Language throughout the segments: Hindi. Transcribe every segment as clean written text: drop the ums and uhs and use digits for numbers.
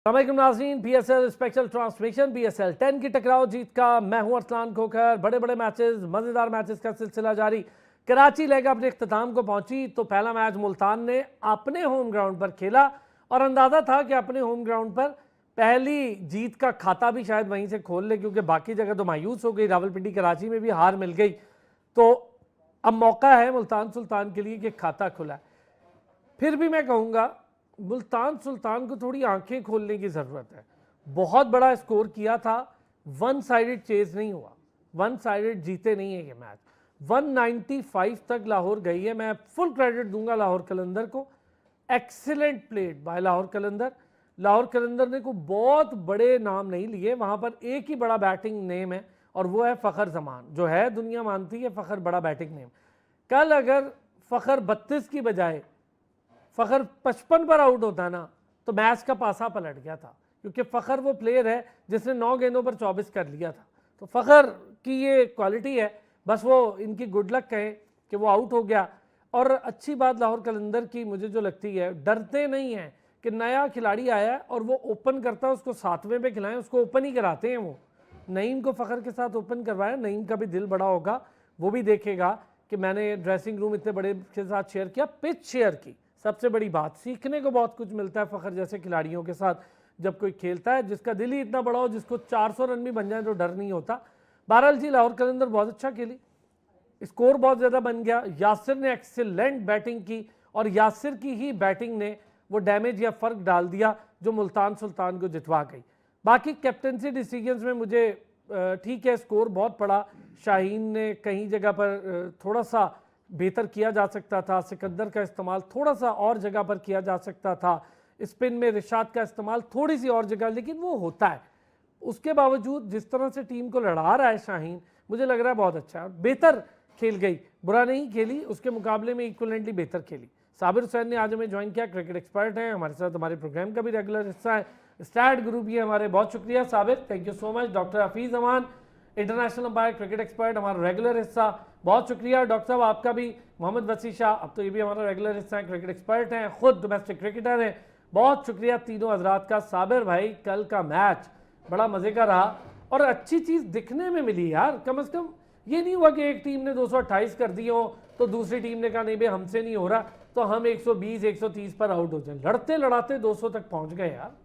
अस्सलामुअलैकुम नाज़रीन, PSL स्पेशल ट्रांसमिशन PSL 10 की टकराव जीत का मैं हूं अरसलान खोखर। बड़े बड़े मैचेस, मज़ेदार मैचेस का सिलसिला जारी। कराची लेग अपने इख्तिताम को पहुंची तो पहला मैच मुल्तान ने अपने होम ग्राउंड पर खेला और अंदाज़ा था कि अपने होम ग्राउंड पर पहली जीत का खाता भी शायद वहीं से खोल ले, क्योंकि बाकी जगह तो मायूस हो गई। रावलपिंडी कराची में भी हार मिल गई, तो अब मौका है मुल्तान सुल्तान के लिए कि खाता खुला है। फिर भी मैं कहूँगा मुल्तान सुल्तान को थोड़ी आंखें खोलने की ज़रूरत है। बहुत बड़ा स्कोर किया था, वन साइडेड चेज नहीं हुआ, वन साइडेड जीते नहीं है ये मैच। 195 तक लाहौर गई है। मैं फुल क्रेडिट दूंगा लाहौर कलंदर को। एक्सीलेंट प्लेड बाय लाहौर कलंदर। लाहौर कलंदर ने कोई बहुत बड़े नाम नहीं लिए, वहाँ पर एक ही बड़ा बैटिंग नेम है और वो है फ़खर जमान, जो है दुनिया मानती है फ़खर बड़ा बैटिंग नेम। कल अगर फ़खर 32 की बजाय फ़खर 55 पर आउट होता ना तो मैच का पासा पलट गया था, क्योंकि फ़खर वो प्लेयर है जिसने 9 गेंदों पर 24 कर लिया था। तो फ़खर की ये क्वालिटी है, बस वो इनकी गुड लक कहें कि वो आउट हो गया। और अच्छी बात लाहौर कलंदर की मुझे जो लगती है, डरते नहीं हैं कि नया खिलाड़ी आया है और वो ओपन करता है, उसको 7वें पे खिलाएं, उसको ओपन ही कराते हैं। वो नईम को फ़खर के साथ ओपन करवाया। नईम का भी दिल बड़ा होगा, वो भी देखेगा कि मैंने ड्रेसिंग रूम इतने बड़े के साथ शेयर किया, पिच शेयर की। सबसे बड़ी बात, सीखने को बहुत कुछ मिलता है फ़खर जैसे खिलाड़ियों के साथ जब कोई खेलता है, जिसका दिल ही इतना बड़ा हो, जिसको 400 रन भी बन जाए तो डर नहीं होता। बहरहाल जी, लाहौर कलंदर बहुत अच्छा खेली, स्कोर बहुत ज़्यादा बन गया। यासिर ने एक्सीलेंट बैटिंग की और यासिर की ही बैटिंग ने वो डैमेज या फ़र्क डाल दिया जो मुल्तान सुल्तान को जितवा गई। बाकी कैप्टनसी डिसीजंस में मुझे ठीक है, स्कोर बहुत पड़ा। शाहीन ने कहीं जगह पर थोड़ा सा बेहतर किया जा सकता था, सिकंदर का इस्तेमाल थोड़ा सा और जगह पर किया जा सकता था, स्पिन में रिशाद का इस्तेमाल थोड़ी सी और जगह, लेकिन वो होता है। उसके बावजूद जिस तरह से टीम को लड़ा रहा है शाहीन, मुझे लग रहा है बहुत अच्छा है। बेहतर खेल गई, बुरा नहीं खेली, उसके मुकाबले में इक्वलेंटली बेहतर खेली। साबिर हुसैन ने आज हमें ज्वाइन किया, क्रिकेट एक्सपर्ट हैं, हमारे साथ हमारे प्रोग्राम का भी रेगुलर हिस्सा है, स्टैट गुरु भी है हमारे। बहुत शुक्रिया Sabir, thank you so much. Doctor Hafeez Aman, international umpire, cricket expert, हमारा रेगुलर हिस्सा, बहुत शुक्रिया। डॉक्टर साहब आपका भी। मोहम्मद वसी शाह, अब तो ये भी हमारा रेगुलर हिस्सा है, क्रिकेट एक्सपर्ट हैं, खुद डोमेस्टिक क्रिकेटर हैं, बहुत शुक्रिया तीनों हजरात का। साबिर भाई, कल का मैच बड़ा मज़े का रहा और अच्छी चीज़ दिखने में मिली यार। कम से कम ये नहीं हुआ कि एक टीम ने 228 कर दिए हो तो दूसरी टीम ने कहा नहीं भाई हमसे नहीं हो रहा, तो हम 120 130 पर आउट हो जाए। लड़ते लड़ाते 200 तक पहुँच गए यार।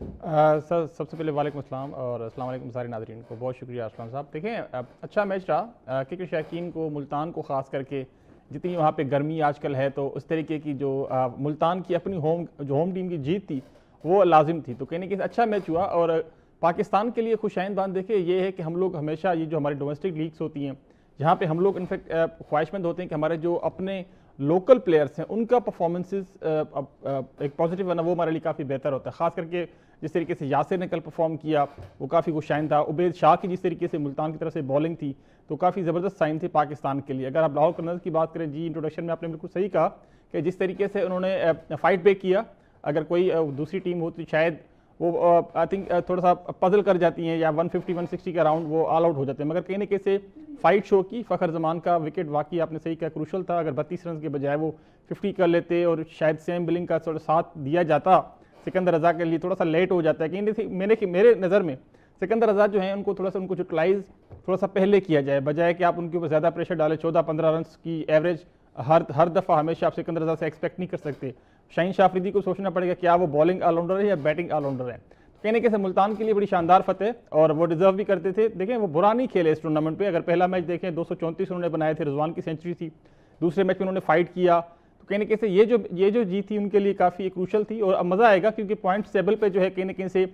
सर सबसे पहले वालेकुम अस्सलाम और अस्सलाम वालेकुम सारे नाज़रीन को बहुत शुक्रिया असलाम साहब। देखें अच्छा मैच रहा। क्रिकेट शौकीन को, मुल्तान को ख़ास करके जितनी वहाँ पे गर्मी आजकल है, तो उस तरीके की जो मुल्तान की अपनी होम टीम की जीत थी वो लाजिम थी। तो कहने के अच्छा मैच हुआ और पाकिस्तान के लिए खुशाइन बात देखिए ये है कि हम लोग हमेशा ये जो हमारी डोमेस्टिक लीग्स होती हैं, जहाँ पे हम लोग इनफेक्ट ख्वाहिशमंद होते हैं कि हमारे जो अपने लोकल प्लेयर्स हैं उनका परफॉर्मेंसेस एक पॉजिटिव बना, वो हमारे लिए काफ़ी बेहतर होता है। ख़ास करके जिस तरीके से यासिर ने कल परफॉर्म किया वो काफ़ी खुशाइन था। उबैद शाह की जिस तरीके से मुल्तान की तरफ से बॉलिंग थी तो काफ़ी ज़बरदस्त साइन थी पाकिस्तान के लिए। अगर आप लाहौर कलंदर की बात करें, जी इंट्रोडक्शन में आपने बिल्कुल सही कहा कि जिस तरीके से उन्होंने फाइट बैक किया, अगर कोई दूसरी टीम होती शायद वो आई थिंक थोड़ा सा पजल कर जाती हैं या 150 160 के अराउंड वो ऑल आउट हो जाते हैं, मगर कहीं ना कहीं से फाइट शो की। फ़खर जमान का विकेट वाकई आपने सही कहा क्रूशल था। अगर 32 रन के बजाय वो 50 कर लेते और शायद सेम बिलिंग का थोड़ा साथ दिया जाता सिकंदर रजा के लिए, थोड़ा सा लेट हो जाता है। कहीं मेरे नज़र में सिकंदर रजा जो है उनको थोड़ा सा उनको यूटिलाइज थोड़ा सा पहले किया जाए, बजाय कि आप उनके ऊपर ज़्यादा प्रेशर डालें। 14-15 रन की एवरेज हर दफ़ा हमेशा आप सिकंदर रजा से एक्सपेक्ट नहीं कर सकते। शाहीन शाह अफरीदी को सोचना पड़ेगा क्या वो बॉलिंग ऑलराउंडर है या बैटिंग ऑलराउंडर है। कहने के से मुल्तान के लिए बड़ी शानदार फतेह और वो डिजर्व भी करते थे। देखें वो बुरा नहीं खेले इस टूर्नामेंट पे। अगर पहला मैच देखें 234 उन्होंने बनाए थे, रिजवान की सेंचुरी थी, दूसरे मैच में उन्होंने फाइट किया। तो कहने के से ये जो जीत थी उनके लिए काफ़ी क्रूशल थी और अब मज़ा आएगा क्योंकि पॉइंट टेबल पे जो है कहीं ना कहीं से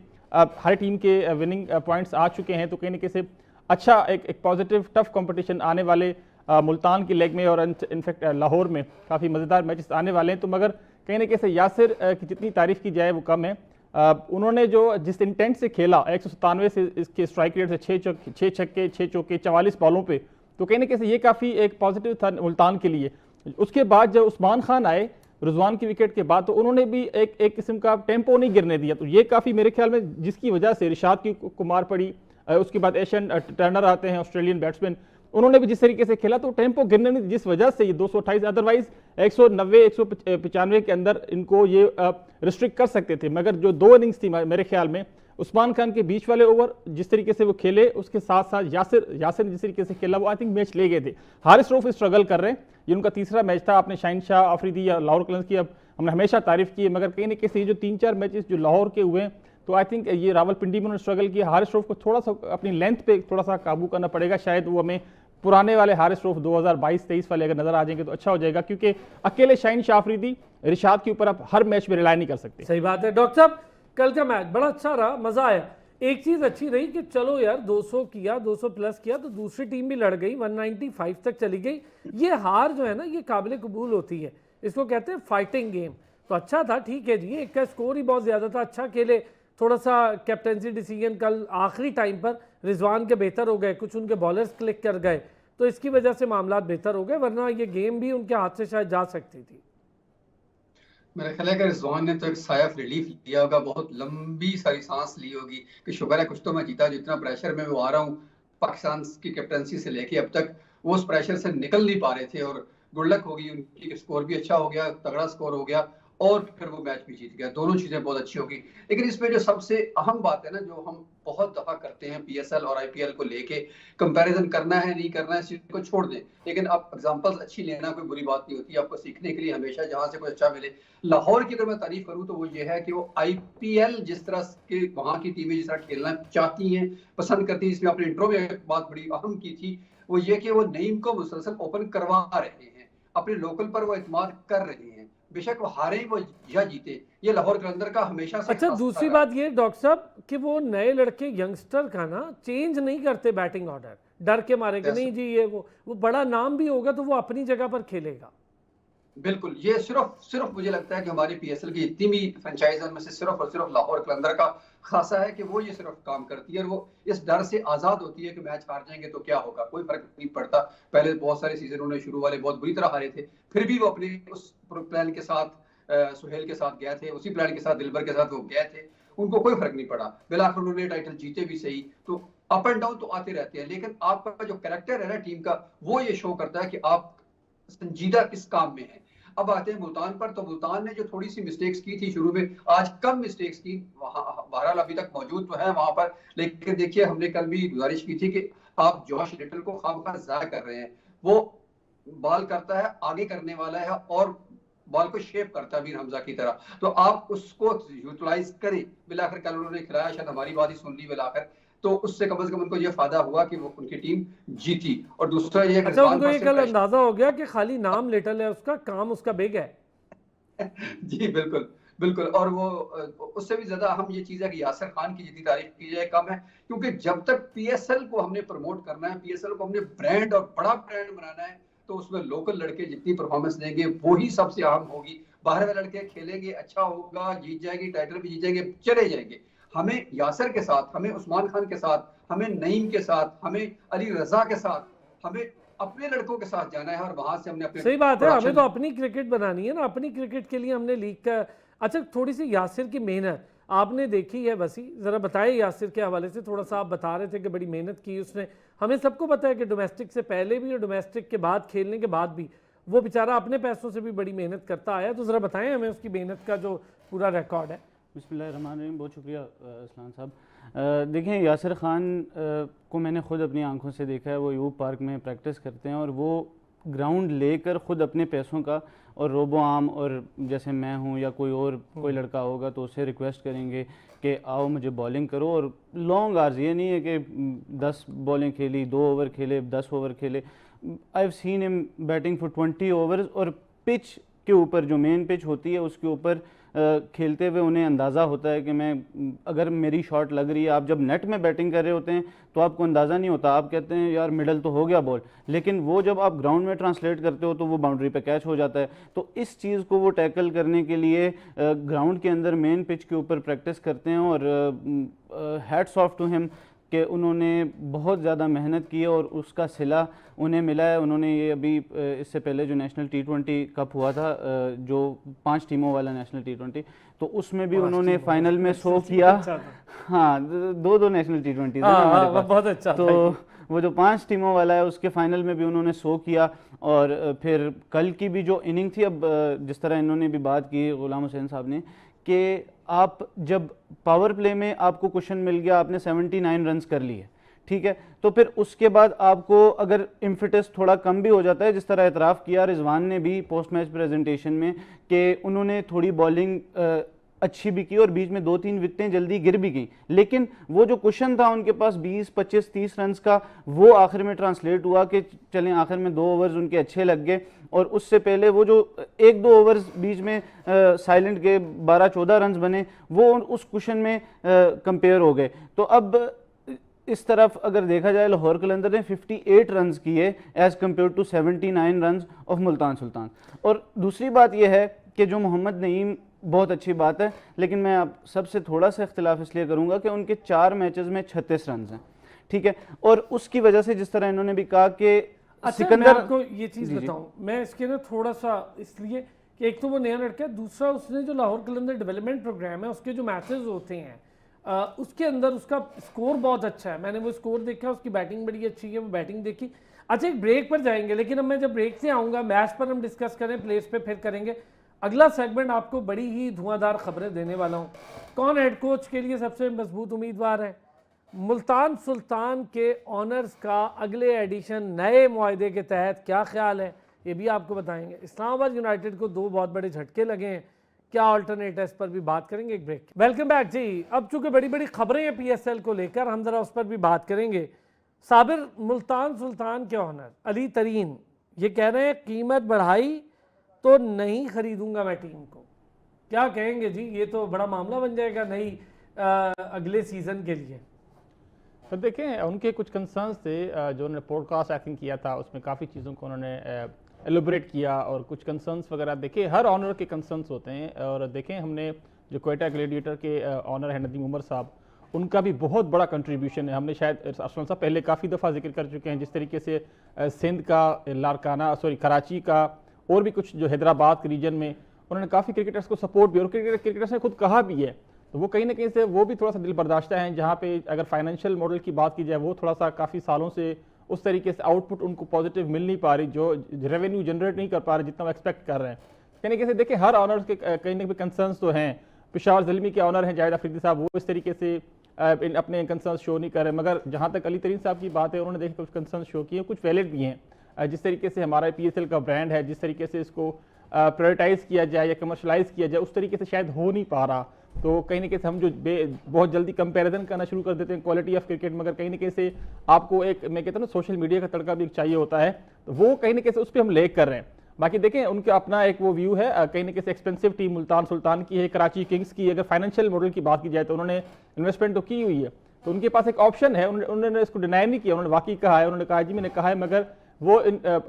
हर टीम के विनिंग पॉइंट्स आ चुके हैं। तो कहने के से अच्छा एक पॉजिटिव टफ कॉम्पिटिशन आने वाले मुल्तान की लेग में और इनफैक्ट लाहौर में काफ़ी मज़ेदार मैचेस आने वाले हैं। तो मगर कहने के से यासिर की जितनी तारीफ़ की जाए वो कम है। उन्होंने जो जिस इंटेंट से खेला 197 से इसके स्ट्राइक रेट से 6 छक्के 6 चौके 44 बॉलों पे, तो कहने के से ये काफ़ी एक पॉजिटिव था मुल्तान के लिए। उसके बाद जब उस्मान खान आए रिजवान की विकेट के बाद, तो उन्होंने भी एक किस्म का टेम्पो नहीं गिरने दिया। तो ये काफ़ी मेरे ख्याल में जिसकी वजह से रिशाद की कुमार पड़ी, उसके बाद एशियन टर्नर आते हैं ऑस्ट्रेलियन बैट्समैन, उन्होंने भी जिस तरीके से खेला तो टेम्पो गिरने नहीं, जिस वजह से ये 228, अदरवाइज 190 195 के अंदर इनको ये रिस्ट्रिक्ट कर सकते थे। मगर जो 2 इनिंग्स थी मेरे ख्याल में, उस्मान खान के बीच वाले ओवर जिस तरीके से वो खेले, उसके साथ साथ यासिर जिस तरीके से खेला, वो आई थिंक मैच ले गए थे। हारिस रऊफ स्ट्रगल कर रहे हैं, ये उनका तीसरा मैच था। आपने शाहीन शाह अफरीदी या लाहौर कलंस की अब हमने हमेशा तारीफ की है, मगर कहीं ना कहीं जो 3-4 मैचेस जो लाहौर के हुए, तो आई थिंक ये रावलपिंडी में उन्होंने स्ट्रगल किया। हारिस रऊफ को थोड़ा सा अपनी लेंथ पे थोड़ा सा काबू करना पड़ेगा, शायद वो हमें पुराने वाले हारिस रऊफ 2022-23 वाले अगर नजर आ जाएंगे तो अच्छा हो जाएगा, क्योंकि अकेले शाहीन शाह अफरीदी, रिशाद के ऊपर आप हर मैच में रिलाई नहीं कर सकते। सही बात है। डॉक्टर साहब, कल का मैच बड़ा अच्छा रहा, मजा आया। एक चीज अच्छी रही कि चलो यार 200 किया, 200 प्लस किया तो दूसरी टीम भी लड़ गई, 195 तक चली गई। ये हार जो है ना, ये काबिल कबूल होती है, इसको कहते हैं फाइटिंग गेम। तो अच्छा था, ठीक है जी, एक का स्कोर ही बहुत ज्यादा था, अच्छा खेले। थोड़ा सा कैप्टनसी डिसीजन कल आखिरी टाइम पर रिजवान के बेहतर हो गए, कुछ उनके बॉलर्स क्लिक कर गए, तो इसकी वजह से मामला बेहतर हो गए, वरना ये गेम भी उनके हाथ से शायद जा सकती थी। मेरा ख्याल है कि रिजवान ने तो एक साया ऑफ रिलीफ लिया होगा, बहुत लंबी सारी सांस ली होगी कि शुक्र है कुछ तो मैं जीता, जितना प्रेशर में वो आ रहा हूँ पाकिस्तान की कैप्टनसी से लेके अब तक, वो उस प्रेशर से निकल नहीं पा रहे थे। और गुड लक होगी उनकी, स्कोर भी अच्छा हो गया, तगड़ा स्कोर हो गया और फिर वो मैच भी जीत गया। दोनों चीजें बहुत अच्छी होगी। लेकिन इसमें जो सबसे अहम बात है ना, जो हम बहुत दफा करते हैं पीएसएल और आईपीएल को लेके, कंपैरिजन करना है नहीं करना है इस चीज को छोड़ दें, लेकिन अब एग्जांपल्स अच्छी लेना कोई बुरी बात नहीं होती, आपको सीखने के लिए हमेशा जहां से कोई अच्छा मिले। लाहौर की अगर मैं तारीफ करूं तो वो ये है कि वो आईपीएल जिस तरह के वहां की टीमें जिस तरह खेलना चाहती हैं, पसंद करती हैं, इसमें अपने इंट्रो में एक बात बड़ी अहम की थी, वो ये कि वो नईम को मुसलसल ओपन करवा रहे हैं, अपने लोकल पर वो एतमाद कर रहे हैं, बेशक वो हारे वो या जीते, ये लाहौर कलंदर का हमेशा से। अच्छा, दूसरी बात ये डॉक्टर साहब कि वो नए लड़के यंगस्टर का ना चेंज नहीं करते बैटिंग ऑर्डर, डर के मारे कि नहीं जी ये वो बड़ा नाम भी होगा तो वो अपनी जगह पर खेलेगा। बिल्कुल, ये सिर्फ मुझे लगता है कि हमारी पीएसएल की जितनी भी फ्रेंचाइज में से सिर्फ और सिर्फ लाहौर कलंदर का खासा है कि वो ये सिर्फ काम करती है और वो इस डर से आजाद होती है कि मैच हार जाएंगे तो क्या होगा, कोई फर्क नहीं पड़ता। पहले बहुत सारे सीजन उन्होंने शुरू वाले बहुत बुरी तरह हारे थे, फिर भी वो अपने उस प्लान के साथ सुहेल के साथ गए थे, उसी प्लान के साथ दिलबर के साथ वो गए थे, उनको कोई फर्क नहीं पड़ा। बिलाखिर उन्होंने टाइटल जीते भी सही। तो अप एंड डाउन तो आते रहते हैं, लेकिन आपका जो कैरेक्टर है ना टीम का, वो ये शो करता है कि आप संजीदा किस काम में है। अब आते हैं मुल्तान पर, तो मुल्तान ने जो थोड़ी सी मिस्टेक्स की थी शुरू में, आज कम मिस्टेक्स की, बहरहाल अभी तक मौजूद तो है वहां पर, लेकिन देखिए हमने कल भी गुजारिश की थी कि आप जॉश लिटल को खामखा जाया कर रहे हैं, वो बॉल करता है, आगे करने वाला है और बॉल को शेप करता है मीर हमजा की तरह, तो आप उसको यूटिलाइज करें। बिलाखिर कल उन्होंने खिलाया, शायद हमारी बात ही सुन ली बिलाखिर, तो उससे कम से कम उनको ये फायदा हुआ कि वो उनकी टीम जीती। और दूसरा ये, अच्छा, उनको ये कल अंदाजा हो गया कि खाली नाम लिटल है, उसका काम उसका बिग है। जी बिल्कुल बिल्कुल। और वो उससे भी ज्यादा अहम ये चीज है कि यासिर खान की जितनी तारीफ की जाए कम है, क्योंकि जब तक पीएसएल को हमने प्रमोट करना है, पीएसएल को हमने ब्रांड और बड़ा ब्रांड बनाना है, तो उसमें लोकल लड़के जितनी परफॉर्मेंस देंगे वो ही सबसे अहम होगी। बाहर वाले लड़के खेलेंगे, अच्छा होगा, जीत जाएंगे, टाइटल भी जीत जाएंगे, चले जाएंगे। हमें यासिर के साथ, हमें उस्मान खान के साथ, हमें नईम के साथ, हमें अली रजा के साथ, हमें अपने लड़कों के साथ जाना है और वहां से हमने अपने, सही बात है, हमें तो अपनी क्रिकेट बनानी है ना, अपनी क्रिकेट के लिए हमने लीग का। अच्छा, थोड़ी सी यासिर की मेहनत आपने देखी है वसी, जरा बताइए यासिर के हवाले से थोड़ा सा। आप बता रहे थे कि बड़ी मेहनत की उसने, हमें सबको पता है कि डोमेस्टिक से पहले भी और डोमेस्टिक के बाद, खेलने के बाद भी वो बेचारा अपने पैसों से भी बड़ी मेहनत करता आया, तो जरा बताएं हमें उसकी मेहनत का जो पूरा रिकॉर्ड है। बिस्मिल्लाहिर्रहमानिर्रहीम, बहुत शुक्रिया असलान साहब। देखें, यासिर खान को मैंने ख़ुद अपनी आंखों से देखा है, वो यूब पार्क में प्रैक्टिस करते हैं और वो ग्राउंड लेकर ख़ुद अपने पैसों का, और रोबो आम और जैसे मैं हूँ या कोई लड़का होगा तो उससे रिक्वेस्ट करेंगे कि आओ मुझे बॉलिंग करो, और लॉन्ग आवर्स, ये नहीं है कि 10 बॉलिंग खेली, 2 ओवर खेले, 10 ओवर खेले। I have seen him batting for 20 overs, और पिच के ऊपर जो मेन पिच होती है उसके ऊपर खेलते हुए उन्हें अंदाज़ा होता है कि मैं, अगर मेरी शॉट लग रही है, आप जब नेट में बैटिंग कर रहे होते हैं तो आपको अंदाज़ा नहीं होता, आप कहते हैं यार मिडल तो हो गया बॉल, लेकिन वो जब आप ग्राउंड में ट्रांसलेट करते हो तो वो बाउंड्री पे कैच हो जाता है। तो इस चीज़ को वो टैकल करने के लिए ग्राउंड के अंदर मेन पिच के ऊपर प्रैक्टिस करते हैं, और हैट्स ऑफ टू हिम कि उन्होंने बहुत ज़्यादा मेहनत की है और उसका सिला उन्हें मिला है। उन्होंने ये अभी इससे पहले जो नेशनल T20 कप हुआ था, जो 5 टीमों वाला नेशनल T20, तो उसमें भी उन्होंने फाइनल में 100 किया। हाँ, दो नेशनल T20 बहुत अच्छा। तो वो जो 5 टीमों वाला है उसके फाइनल में भी उन्होंने 100 किया। और फिर कल की भी जो इनिंग थी, अब जिस तरह इन्होंने भी बात की गुलाम हुसैन साहब ने कि आप जब पावर प्ले में आपको क्वेश्चन मिल गया, आपने 79 रन्स कर लिए, ठीक है, तो फिर उसके बाद आपको अगर इम्फिटस थोड़ा कम भी हो जाता है, जिस तरह एतराफ़ किया रिजवान ने भी पोस्ट मैच प्रेजेंटेशन में कि उन्होंने थोड़ी बॉलिंग अच्छी भी की और बीच में 2-3 विकेटें जल्दी गिर भी गई, लेकिन वो जो क्वेश्चन था उनके पास 20, 25, 30 रन्स का, वो आखिर में ट्रांसलेट हुआ कि चलें आखिर में 2 ओवर्स उनके अच्छे लग गए। और उससे पहले वो जो 1-2 ओवर्स बीच में साइलेंट के 12-14 रन्स बने, वो उस क्वेश्चन में कंपेयर हो गए। तो अब इस तरफ अगर देखा जाए, लाहौर कलंदर ने 58 रन्स किए as compared to 79 runs of Multan Sultan. और दूसरी बात यह है कि जो मोहम्मद नईम, बहुत अच्छी बात है, लेकिन मैं आप सबसे थोड़ा सा इख्तिलाफ इसलिए करूंगा कि उनके 4 मैचेस में 36 रन्स हैं, ठीक है, और उसकी वजह से जिस तरह इन्होंने भी कहा कि सिकंदर, मैं आपको ये चीज़ बताऊं, मैं इसके ना थोड़ा सा इसलिए कि एक तो वो नया लड़का है, दूसरा उसने जो लाहौर कलंदर डेवलपमेंट प्रोग्राम है उसके जो मैचेस होते हैं उसके अंदर उसका स्कोर बहुत अच्छा है। मैंने वो स्कोर देखा, उसकी बैटिंग बड़ी अच्छी है, वो बैटिंग देखी। अच्छा, एक ब्रेक पर जाएंगे, लेकिन अब मैं जब ब्रेक से आऊँगा मैच पर हम डिस्कस करें, प्लेस पे फिर करेंगे। अगला सेगमेंट आपको बड़ी ही धुआंधार खबरें देने वाला हूँ। कौन हेड कोच के लिए सबसे मजबूत उम्मीदवार है? मुल्तान सुल्तान के ऑनर्स का अगले एडिशन नए मुआहदे के तहत क्या ख्याल है, ये भी आपको बताएंगे। इस्लामाबाद यूनाइटेड को 2 बहुत बड़े झटके लगे हैं, क्या अल्टरनेट है, इस पर भी बात करेंगे। एक ब्रेक। वेलकम बैक जी। अब चूंकि बड़ी बड़ी खबरें हैं PSL को लेकर, हम जरा उस पर भी बात करेंगे। साबिर, मुल्तान सुल्तान के ऑनर अली तरीन ये कह रहे हैं कीमत बढ़ाई तो नहीं खरीदूंगा मैं टीम को, क्या कहेंगे जी? ये तो बड़ा मामला बन जाएगा नहीं अगले सीजन के लिए। तो देखें, उनके कुछ कंसर्न्स थे जो उन्होंने पॉडकास्ट आई थिंक किया था, उसमें काफ़ी चीज़ों को उन्होंने एलोबरेट किया और कुछ कंसर्न्स वगैरह। देखिए, हर ऑनर के कंसर्न्स होते हैं, और देखें हमने जो क्वेटा ग्लेडिएटर के ऑनर है नदीम उमर साहब, उनका भी बहुत बड़ा कंट्रीब्यूशन है। हमने शायद अरसलान साहब पहले काफ़ी दफ़ा जिक्र कर चुके हैं, जिस तरीके से सिंध का, लारकाना कराची का, और भी कुछ जो हैदराबाद के रीजन में उन्होंने काफ़ी क्रिकेटर्स को सपोर्ट भी, और क्रिकेटर्स ने खुद कहा भी है, तो वो कहीं ना कहीं से वो भी थोड़ा सा दिल बर्दाश्ता है। जहाँ पे अगर फाइनेंशियल मॉडल की बात की जाए, वो थोड़ा सा काफ़ी सालों से उस तरीके से आउटपुट उनको पॉजिटिव मिल नहीं पा रही, जो रेवेन्यू जनरेट नहीं कर पा रहे जितना वो एक्सपेक्ट कर रहे हैं। कहीं ना देखिए, हर ऑनर्स के कहीं ना कहीं कंसर्न्स तो हैं। पेशावर ज़ल्मी के ऑनर हैं जावेद अफरीदी साहब, वो इस तरीके से अपने कंसर्न शो नहीं कर रहे, मगर जहाँ तक अली तरीन साहब की बात है, उन्होंने देखिए कुछ कंसर्न शो किए, कुछ वैलिड भी हैं। जिस तरीके से हमारा PSL का ब्रांड है, जिस तरीके से इसको प्रायोरिटाइज किया जाए या कमर्शलाइज किया जाए, उस तरीके से शायद हो नहीं पा रहा। तो कहीं ना कहीं हम जो बहुत जल्दी कंपैरिजन करना शुरू कर देते हैं क्वालिटी ऑफ क्रिकेट, मगर कहीं ना कहीं से आपको एक, मैं कहता हूँ ना, सोशल मीडिया का तड़का भी चाहिए होता है, तो वो कहीं ना कहीं उस पर हम लेक कर रहे हैं। बाकी देखें, उनका अपना एक वो व्यू है, कहीं ना कहीं एक्सपेंसिव टीम मुल्तान सुल्तान की है, कराची किंग्स की। अगर फाइनेंशियल मॉडल की बात की जाए तो उन्होंने इन्वेस्टमेंट तो की हुई है, तो उनके पास एक ऑप्शन है, उन्होंने इसको डिनाई नहीं किया, उन्होंने वाकई कहा है, उन्होंने कहा जी मैंने कहा है, मगर वो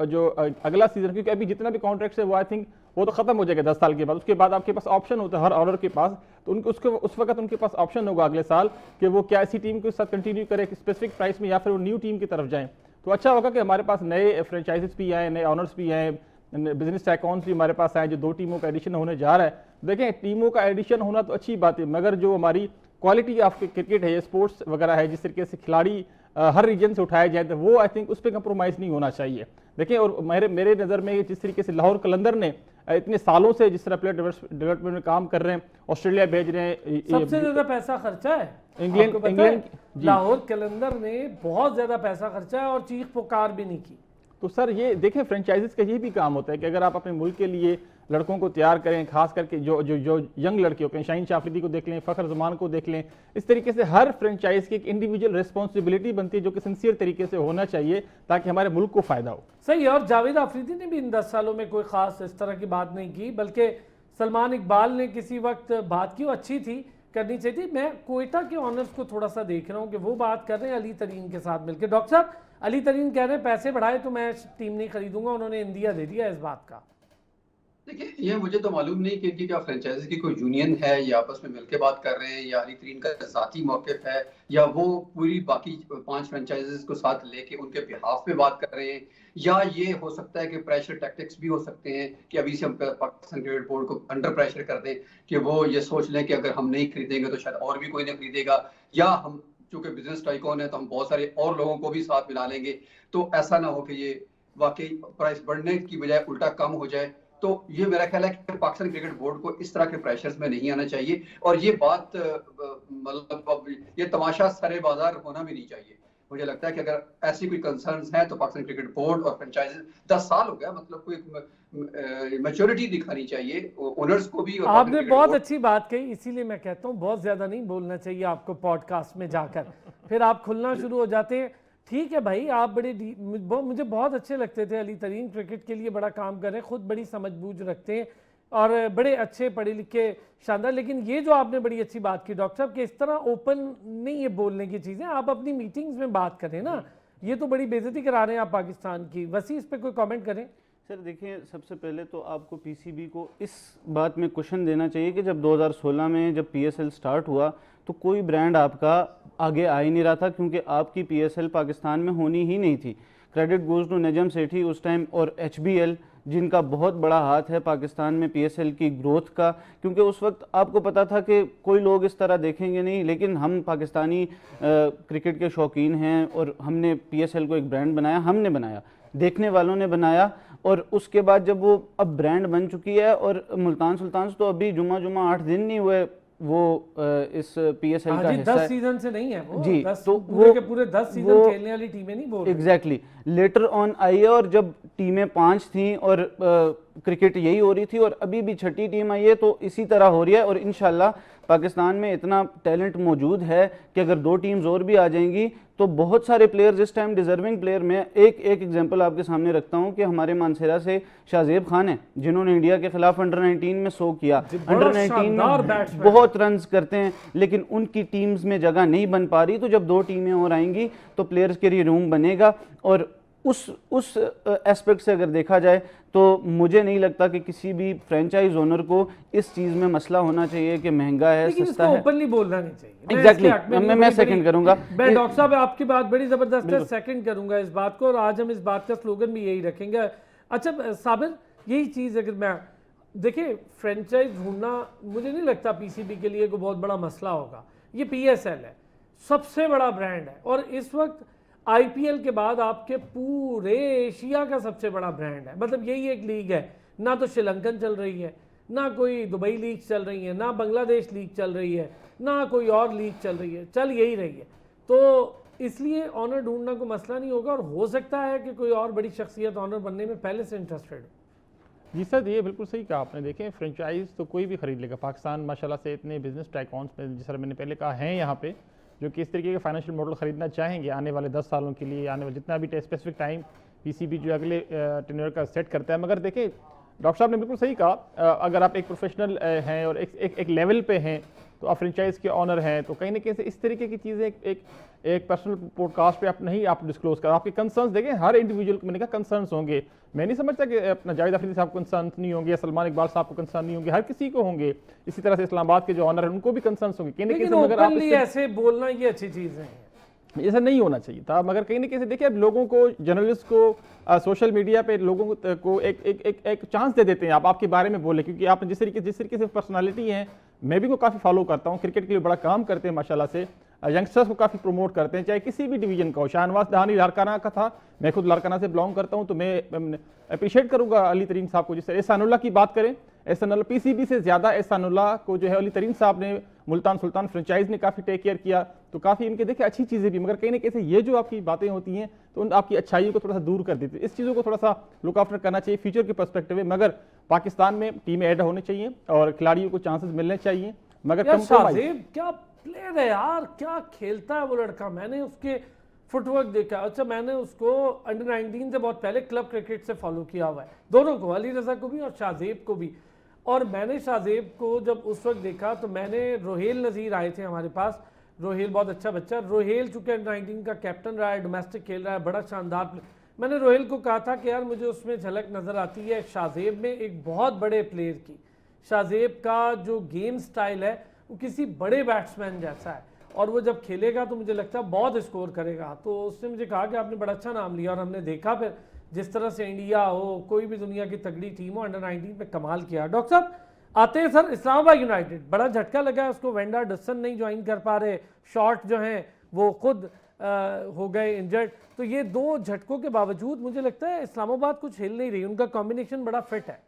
जो अगला सीजन, क्योंकि अभी जितना भी कॉन्ट्रैक्ट है वो आई थिंक वो तो खत्म हो जाएगा 10 साल के बाद, उसके बाद आपके पास ऑप्शन होता है हर ऑनर के पास, तो उनको उस वक्त उनके पास ऑप्शन होगा अगले साल कि वो क्या इसी टीम के साथ कंटिन्यू करे स्पेसिफिक प्राइस में, या फिर वो न्यू टीम की तरफ जाएं। तो अच्छा होगा कि हमारे पास नए फ्रेंचाइजीज भी आए, नए ऑनर्स भी आए, बिजनेस टाइकॉन्स भी हमारे पास आए, जो 2 टीमों का एडिशन होने जा रहा है। देखें, टीमों का एडिशन होना तो अच्छी बात है, मगर जो हमारी क्वालिटी ऑफ क्रिकेट है, ये स्पोर्ट्स वगैरह है, जिस तरीके से खिलाड़ी हर रीजन से उठाए जाए, तो वो आई थिंक उस पर कंप्रोमाइज़ नहीं होना चाहिए। देखिए, और मेरे नज़र में जिस तरीके से लाहौर कलंदर ने इतने सालों से जिस तरह प्लेयर डेवलपमेंट में काम कर रहे हैं, ऑस्ट्रेलिया भेज रहे हैं, सबसे ज्यादा पैसा खर्चा है इंग्लैंड, लाहौर कलंदर ने बहुत ज्यादा पैसा खर्चा है और चीख पुकार भी नहीं की। तो सर ये देखें, फ्रेंचाइजीज का ये भी काम होता है कि अगर आप अपने मुल्क के लिए लड़कों को तैयार करें, खास करके जो यंग लड़के होते हैं, शाहीन शाफरीदी को देख लें, फ़खर जमान को देख लें, इस तरीके से हर फ्रेंचाइज की एक इंडिविजुअल रिस्पॉन्सिबिलिटी बनती है, जो कि सिंसियर तरीके से होना चाहिए ताकि हमारे मुल्क को फ़ायदा हो। सही। और जावेद अफरीदी ने भी इन 10 सालों में कोई ख़ास इस तरह की बात नहीं की, बल्कि सलमान इकबाल ने किसी वक्त बात की, वो अच्छी थी, करनी चाहिए थी। मैं कोयटा के ऑनर्स को थोड़ा सा देख रहा हूँ कि वो बात कर रहे हैं अली तरीन के साथ मिलकर। डॉक्टर साहब, अली तरीन कह रहे हैं पैसे बढ़ाए तो मैं टीम नहीं खरीदूंगा, उन्होंने इंदिया दे दिया इस बात का। देखिए, ये मुझे तो मालूम नहीं कि इनकी क्या फ्रेंचाइजी की कोई यूनियन है या आपस में मिलकर बात कर रहे हैं, या अली तरीन का ज़ाती मौक़िफ़ है, या वो पूरी बाकी 5 फ्रेंचाइजीज को साथ लेके उनके बिहाफ पे बात कर रहे हैं, या ये हो सकता है कि प्रेशर टैक्टिक्स भी हो सकते हैं कि अभी से हम पाकिस्तान क्रिकेट बोर्ड को अंडर प्रेशर कर दें कि वो ये सोच लें कि अगर हम नहीं खरीदेंगे तो शायद और भी कोई नहीं खरीदेगा, या हम चूंकि बिजनेस टाइकॉन है तो हम बहुत सारे और लोगों को भी साथ मिला लेंगे, तो ऐसा ना हो कि ये वाकई प्राइस बढ़ने की बजाय उल्टा कम हो जाए। तो ये मेरा ख्याल है कि पाकिस्तान क्रिकेट बोर्ड को इस तरह के प्रेशर्स में नहीं आना चाहिए, और ये बात मतलब ये तमाशा सरे बाजार होना भी नहीं चाहिए। मुझे लगता है कि अगर ऐसी कोई कंसर्न्स हैं तो पाकिस्तान क्रिकेट बोर्ड और फ्रेंचाइजी 10 साल हो गया, मतलब कोई मैच्योरिटी दिखानी चाहिए ओनर्स को भी। और आपने बहुत अच्छी बात कही, इसीलिए मैं कहता हूँ बहुत ज्यादा नहीं बोलना चाहिए आपको पॉडकास्ट में जाकर, फिर आप खुलना शुरू हो जाते हैं। ठीक है भाई, आप मुझे बहुत अच्छे लगते थे अली तरीन, क्रिकेट के लिए बड़ा काम कर रहे हैं, खुद बड़ी समझबूझ रखते हैं और बड़े अच्छे पढ़े लिखे शानदार। लेकिन ये जो आपने बड़ी अच्छी बात की डॉक्टर साहब कि इस तरह ओपन नहीं ये बोलने की चीज़ें, आप अपनी मीटिंग्स में बात करें ना, ये तो बड़ी बेइज्जती करा रहे हैं आप पाकिस्तान की। वसी इस पर कोई कमेंट करें। सर देखिए, सबसे पहले तो आपको पीसीबी को इस बात में क्वेश्चन देना चाहिए कि जब 2016 में जब पीएसएल स्टार्ट हुआ तो कोई ब्रांड आपका आगे आ ही नहीं रहा था, क्योंकि आपकी पीएसएल पाकिस्तान में होनी ही नहीं थी। Credit goes to Najam Sethi उस टाइम और एचबीएल, जिनका बहुत बड़ा हाथ है पाकिस्तान में पीएसएल की ग्रोथ का, क्योंकि उस वक्त आपको पता था कि कोई लोग इस तरह देखेंगे नहीं, लेकिन हम पाकिस्तानी क्रिकेट के शौकीन हैं और हमने पीएसएल को एक ब्रांड बनाया, हमने बनाया, देखने वालों ने बनाया। और उसके बाद जब वो अब ब्रांड बन चुकी है, और मुल्तान सुल्तान तो अभी जुमा 8 दिन नहीं हुए वो इस पीएसएल का हिस्सा 10 सीजन से नहीं है वो जी, 10 तो पूरे के पूरे 10 सीजन खेलने वाली टीमें नहीं बोल रही। एग्जैक्टली लेटर ऑन आई है, और जब टीमें 5 थीं और क्रिकेट यही हो रही थी, और अभी भी छठी टीम आई है तो इसी तरह हो रही है। और इंशाल्लाह पाकिस्तान में इतना टैलेंट मौजूद है कि अगर 2 टीम्स और भी आ जाएंगी तो बहुत सारे प्लेयर्स इस टाइम डिजर्विंग प्लेयर में एक एग्जांपल आपके सामने रखता हूं कि हमारे मानसेरा से शाहजेब खान है, जिन्होंने इंडिया के खिलाफ अंडर 19 में 100 किया। अंडर 19 में बहुत रन्स करते हैं, लेकिन उनकी टीम्स में जगह नहीं बन पा रही। तो जब 2 टीमें और आएंगी तो प्लेयर्स के लिए रूम बनेगा। और उस एस्पेक्ट से अगर देखा जाए तो मुझे नहीं लगता कि किसी भी फ्रेंचाइज ओनर को इस चीज में मसला होना चाहिए कि महंगा है, सस्ता है। ओपनली बोलना नहीं चाहिए। एग्जैक्टली, मैं सेकंड करूंगा। मैं डॉक्टर साहब आपकी बात बड़ी जबरदस्त है, सेकंड करूंगा इस बात को, और आज हम इस बात का स्लोगन भी यही रखेंगे। अच्छा साबिर, यही चीज अगर मैं देखिए फ्रेंचाइज ढूंढना मुझे नहीं लगता पीसीबी के लिए कोई बहुत बड़ा मसला होगा। ये पीएसएल है, सबसे बड़ा ब्रांड है, और इस वक्त आईपीएल के बाद आपके पूरे एशिया का सबसे बड़ा ब्रांड है। मतलब यही एक लीग है, ना तो श्रीलंकन चल रही है, ना कोई दुबई लीग चल रही है, ना बांग्लादेश लीग चल रही है, ना कोई और लीग चल रही है, चल यही रही है। तो इसलिए ऑनर ढूंढना कोई मसला नहीं होगा, और हो सकता है कि कोई और बड़ी शख्सियत ऑनर बनने में पहले से इंटरेस्टेड हो। जी सर, ये बिल्कुल सही कहा आपने। देखें फ्रेंचाइज तो कोई भी खरीद लेगा। पाकिस्तान माशाल्लाह से इतने बिजनेस टाइकॉन्स में, जिस तरह मैंने पहले कहा, हैं यहाँ पे जो कि इस तरीके के फाइनेंशियल मॉडल खरीदना चाहेंगे आने वाले 10 सालों के लिए, आने वाले जितना भी स्पेसिफिक टाइम पीसीबी जो अगले टेन्योर का सेट करता है। मगर देखें डॉक्टर साहब ने बिल्कुल सही कहा, अगर आप एक प्रोफेशनल हैं और एक लेवल पे हैं तो आप फ्रेंचाइज के ऑनर हैं, तो कहीं ना कहीं से इस तरीके की चीज़ें एक पर्सनल पॉडकास्ट पे आप डिस्क्लोज करें। आपके कंसर्न्स देखें, हर इंडिविजुअल को मैंने कहा कंसर्न्स होंगे। मैं नहीं समझता कि अपना जावेद अफरीदी साहब को कंसर्न नहीं होंगे, सलमान इकबाल साहब को कंसर्न नहीं होंगे, हर किसी को होंगे। इसी तरह से इस्लामाबाद के जो ऑनर हैं उनको भी कंसर्न्स होंगे। लेकिन ओपनली ऐसे बोलना ये अच्छी चीज़ है, ऐसा नहीं होना चाहिए था। मगर कहीं ना कहीं देखिए, अब लोगों को, जर्नलिस्ट को, सोशल मीडिया पे लोगों को एक चांस दे देते हैं आप आपके बारे में बोले, क्योंकि आप जिस तरीके से पर्सनालिटी हैं, मैं भी को काफ़ी फॉलो करता हूँ, क्रिकेट के लिए बड़ा काम करते हैं माशाल्लाह से, यंगस्टर्स को काफ़ी प्रमोट करते हैं, चाहे किसी भी डिवीजन का हो। शाहनवाज दहानी लारकाना का था, मैं खुद लारकाना से बिलोंग करता हूँ, तो मैं अप्रिशिएट करूँगा अली तरीन साहब को। जिस तरह एहसानुल्लाह की बात करें, एहसानुल्लाह पीसीबी से ज़्यादा एहसानुल्लाह को जो है अली तरीन साहब ने, मुल्तान सुल्तान फ्रेंचाइज ने काफ़ी टेक केयर किया, तो काफ़ी इनके देखिए अच्छी चीज़ें भी। मगर कहीं ना कहीं ये जो आपकी बातें होती हैं तो उन आपकी अच्छाइयों को थोड़ा सा दूर कर देती है। इस चीज़ों को थोड़ा सा लुक आफ्टर करना चाहिए फ्यूचर के पर्सपेक्टिव में। मगर पाकिस्तान में टीमें ऐड होने चाहिए और खिलाड़ियों को चांसेस मिलने चाहिए। मगर शाहजेब क्या प्लेयर है यार, क्या खेलता है वो लड़का, मैंने उसके फुटवर्क देखा। अच्छा, मैंने उसको अंडर 19 से बहुत पहले क्लब क्रिकेट से फॉलो किया हुआ है, दोनों को, अली रजा को भी और शाहजेब को भी। और मैंने शाहजेब को जब उस वक्त देखा तो मैंने, रोहेल नज़ीर आए थे हमारे पास, रोहेल बहुत अच्छा बच्चा, रोहेल चूंकि अंडर 19 का कैप्टन रहा है, डोमेस्टिक खेल रहा है, बड़ा शानदार। मैंने रोहेल को कहा था कि यार मुझे उसमें झलक नज़र आती है शाहजेब में एक बहुत बड़े प्लेयर की। शाहजेब का जो गेम स्टाइल है वो किसी बड़े बैट्समैन जैसा है, और वो जब खेलेगा तो मुझे लगता है बहुत स्कोर करेगा। तो उसने मुझे कहा कि आपने बड़ा अच्छा नाम लिया, और हमने देखा फिर जिस तरह से इंडिया हो, कोई भी दुनिया की तगड़ी टीम हो, अंडर 19 में कमाल किया। डॉक्टर साहब आते हैं सर, इस्लामाबाद यूनाइटेड, बड़ा झटका लगा है उसको, वेंडा डसन नहीं ज्वाइन कर पा रहे, शॉट जो हैं वो खुद हो गए इंजर्ड। तो ये दो झटकों के बावजूद मुझे लगता है इस्लामाबाद कुछ हिल नहीं रही, उनका कॉम्बिनेशन बड़ा फिट है।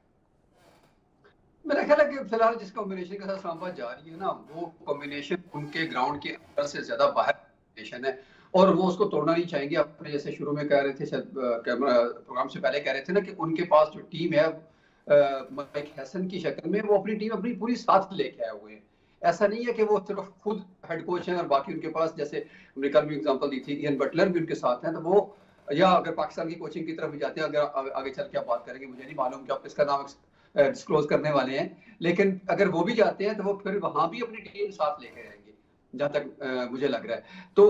मेरा ख्याल है कि फिलहाल जिस कॉम्बिनेशन के साथ इस्लामाबाद जा रही है ना, वो कॉम्बिनेशन उनके ग्राउंड के अंदर से ज्यादा बाहर कॉम्बिनेशन है और वो उसको तोड़ना नहीं चाहेंगे। अपने जैसे शुरू में कह रहे थे, शायद प्रोग्राम से पहले कह रहे थे ना, कि उनके पास जो टीम है माइक हैसन की शक्ल में, वो अपनी टीम अपनी पूरी साथ लेके आए हुए हैं। ऐसा नहीं है कि वो सिर्फ खुद हेड कोच हैं और बाकी उनके पास, जैसे हमने कल भी एग्जांपल दी थी, इयन बटलर भी उनके साथ हैं, तो वो, या अगर पाकिस्तान की कोचिंग की तरफ भी जाते हैं, अगर आगे चल के आप बात करेंगे, मुझे नहीं मालूम कि आप इसका नाम डिस्क्लोज करने वाले हैं, लेकिन अगर वो भी जाते हैं तो वो फिर वहां भी अपनी टीम साथ लेके रहेंगे, जहां तक मुझे लग रहा है। तो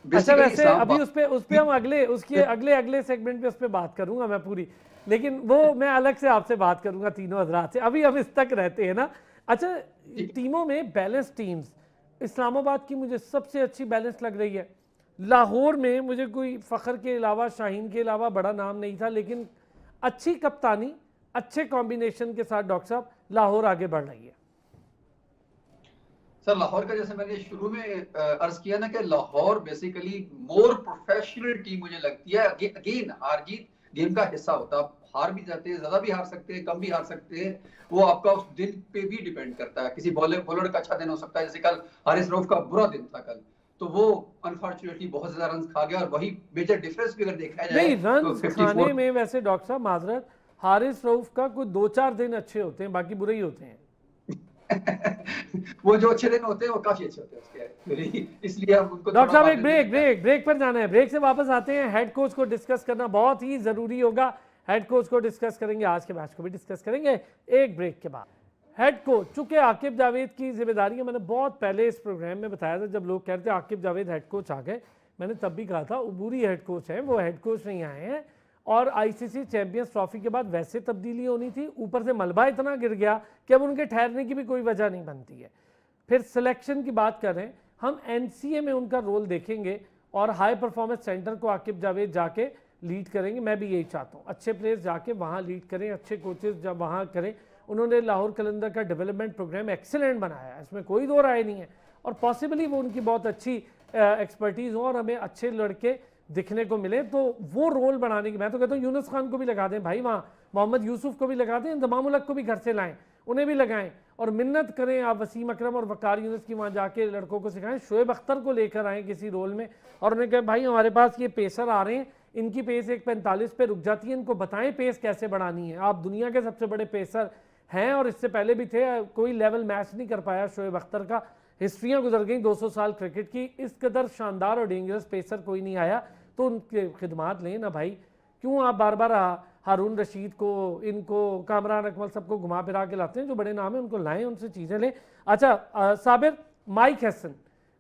अच्छा, वैसे अभी उस पे हम अगले सेगमेंट पे उस पे बात करूंगा मैं पूरी, लेकिन वो मैं अलग से आपसे बात करूंगा तीनों हजरात से। अभी हम इस तक रहते हैं ना। अच्छा, टीमों में बैलेंस टीम्स, इस्लामाबाद की मुझे सबसे अच्छी बैलेंस लग रही है। लाहौर में मुझे कोई फ़ख्र के अलावा, शाहीन के अलावा बड़ा नाम नहीं था, लेकिन अच्छी कप्तानी, अच्छे कॉम्बिनेशन के साथ डॉक्टर साहब लाहौर आगे बढ़ रही है। सर, लाहौर का जैसे मैंने शुरू में अर्ज किया ना, कि लाहौर बेसिकली मोर प्रोफेशनल टीम मुझे लगती है। अगेन हार जीत गेम का हिस्सा होता है, हार भी जाते हैं, ज्यादा भी हार सकते हैं, कम भी हार सकते हैं, वो आपका उस दिन पे भी डिपेंड करता है। किसी बॉलर का अच्छा दिन हो सकता है, जैसे कल हारिस रऊफ का बुरा दिन था कल, तो वो अनफॉर्चुनेटली बहुत ज्यादा रन खा गया, और वही मेजर डिफरेंस भी अगर देखा जाए नहीं, रन तो खाने में वैसे डॉक्टर साहब माजरत, हारिस रऊफ का कोई 2-4 दिन अच्छे होते हैं, बाकी बुरे ही होते हैं। वो जो अच्छे दिन होते हैं वो काफी अच्छे होते हैं उसके, इसलिए हम उनको डॉक्टर साहब एक ब्रेक पर जाना है, ब्रेक से वापस आते हैं। हेड कोच को डिस्कस करना बहुत ही जरूरी होगा, हेड कोच को डिस्कस करेंगे, आज के मैच को भी डिस्कस करेंगे एक ब्रेक के बाद। हेड कोच, चूंकि आकिब जावेद की जिम्मेदारी है, मैंने बहुत पहले इस प्रोग्राम में बताया था, जब लोग कहते हैं आकिब जावेद हेड कोच आ गए, मैंने तब भी कहा था उबूरी हेड कोच है, वो हेड कोच नहीं आए हैं। और आईसीसी चैंपियंस ट्रॉफी के बाद वैसे तब्दीली होनी थी, ऊपर से मलबा इतना गिर गया कि अब उनके ठहरने की भी कोई वजह नहीं बनती है। फिर सिलेक्शन की बात करें, हम एनसीए में उनका रोल देखेंगे और हाई परफॉर्मेंस सेंटर को आकिब जावेद जाके लीड करेंगे। मैं भी यही चाहता हूँ, अच्छे प्लेयर्स जाके वहाँ लीड करें, अच्छे कोचेस जब वहाँ करें। उन्होंने लाहौर कलंदर का डेवलपमेंट प्रोग्राम एक्सीलेंट बनाया है, इसमें कोई दो राय नहीं है, और पॉसिबली वो उनकी बहुत अच्छी एक्सपर्टीज़ हो और हमें अच्छे लड़के दिखने को मिले, तो वो रोल बनाने की मैं तो कहता हूँ यूनुस खान को भी लगा दें भाई, वहाँ मोहम्मद यूसुफ को भी लगा दें, इंतमाम उल हक को भी घर से लाएं, उन्हें भी लगाएं, और मिन्नत करें आप वसीम अकरम और वकार यूनुस की, वहाँ जाके लड़कों को सिखाएं, शोएब अख्तर को लेकर आएँ किसी रोल में, और उन्हें कहें भाई हमारे पास ये पेसर आ रहे हैं, इनकी पेस 1:45 पे रुक जाती है, इनको बताएं पेस कैसे बढ़ानी है। आप दुनिया के सबसे बड़े पेसर हैं और इससे पहले भी थे, कोई लेवल मैच नहीं कर पाया शोएब अख्तर का, हिस्ट्रियाँ गुजर गई 200 साल क्रिकेट की, इस कदर शानदार और डेंजरस पेसर कोई नहीं आया, तो उनके खिदमात लें ना भाई। क्यों आप बार बार हारून रशीद को, इनको, कामरान अकमल सबको घुमा फिरा के लाते हैं, जो बड़े नाम है उनको लाएं, उनसे चीज़ें लें। अच्छा साबिर, माइक हैसन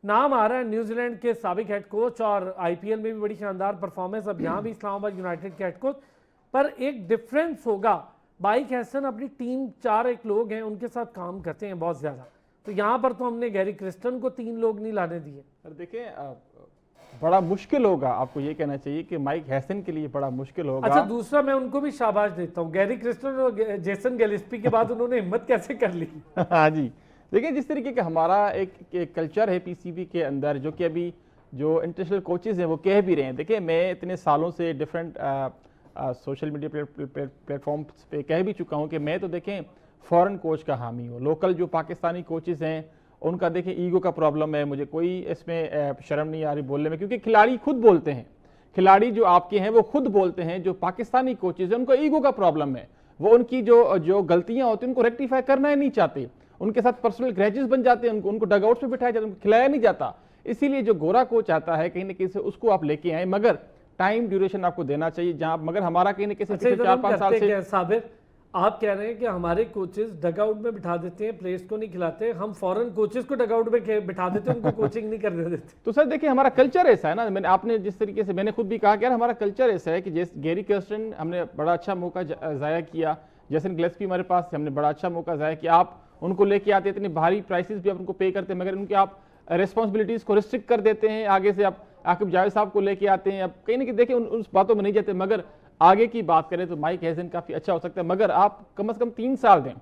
नाम आ रहा है, न्यूजीलैंड के साबिक हेड कोच और आईपीएल में भी बड़ी शानदार परफॉर्मेंस, अब यहाँ भी इस्लामाबाद यूनाइटेड के हेड कोच, पर एक डिफरेंस होगा, माइक हैसन अपनी टीम 4 एक लोग हैं उनके साथ काम करते हैं बहुत ज़्यादा, तो यहाँ पर तो हमने गैरी क्रिस्टन को 3 लोग नहीं लाने दिए। देखिए बड़ा मुश्किल होगा, आपको ये कहना चाहिए कि माइक हैसन के लिए बड़ा मुश्किल होगा। अच्छा, दूसरा मैं उनको भी शाबाश देता हूँ, गैरी क्रिस्टन और जेसन गिलेस्पी के बाद उन्होंने हिम्मत कैसे कर ली। हाँ जी, देखिए जिस तरीके का हमारा एक कल्चर है पीसीबी के अंदर, जो कि अभी जो इंटरनेशनल कोचेज हैं वो कह भी रहे हैं। देखिए मैं इतने सालों से डिफरेंट सोशल मीडिया प्लेटफॉर्म्स पे कह भी चुका हूँ कि मैं तो देखें फॉरेन कोच का हामी हूँ। लोकल जो पाकिस्तानी कोचेज़ हैं उनका देखें ईगो का प्रॉब्लम है, मुझे कोई इसमें शर्म नहीं आ रही बोलने में, क्योंकि खिलाड़ी खुद बोलते हैं, खिलाड़ी जो आपके हैं वो खुद बोलते हैं, जो पाकिस्तानी कोचेज़ हैं उनको ईगो का प्रॉब्लम है, वो उनकी जो गलतियाँ होती हैं उनको रेक्टिफाई करना ही नहीं चाहते, उनके साथ पर्सनल ग्रैजेस बन जाते हैं, उनको डगआउट्स में बिठाया जाता है, उनको खिलाया नहीं जाता। इसीलिए जो गोरा कोच आता है कहीं ना कहीं से उसको आप लेके आए, मगर टाइम ड्यूरेशन आपको देना चाहिए, जहां मगर हमारा कहीं ना कहीं 4-5 साल से साबिर आप कह रहे हैं कि हमारे कोचेस डगआउट में बिठा देते हैं, प्लेयर्स को नहीं खिलाते, हम फॉरेन कोचेस को डगआउट में बिठा देते हैं, उनको कोचिंग नहीं करने देते। तो सर देखिए हमारा कल्चर ऐसा है ना, आपने जिस तरीके से, मैंने खुद भी कहा कि यार हमारा कल्चर ऐसा है कि जैसे गैरी कर्स्टन हमने बड़ा अच्छा मौका ज़ाया किया, जेसन गिलेस्पी हमारे पास हमने बड़ा अच्छा मौका ज़ाया किया, आप उनको लेके आते, इतनी भारी प्राइसेस भी आप उनको पे करते हैं, मगर उनके आप रिस्पॉन्सिबिलिटीज़ को रिस्ट्रिक्ट कर देते हैं, आगे से आप आकिब जावेद साहब को लेके आते हैं, अब कहीं ना कहीं देखिए उस बातों में नहीं जाते। मगर आगे की बात करें तो माइक हैसन काफ़ी अच्छा हो सकता है, मगर आप कम से कम 3 साल दें।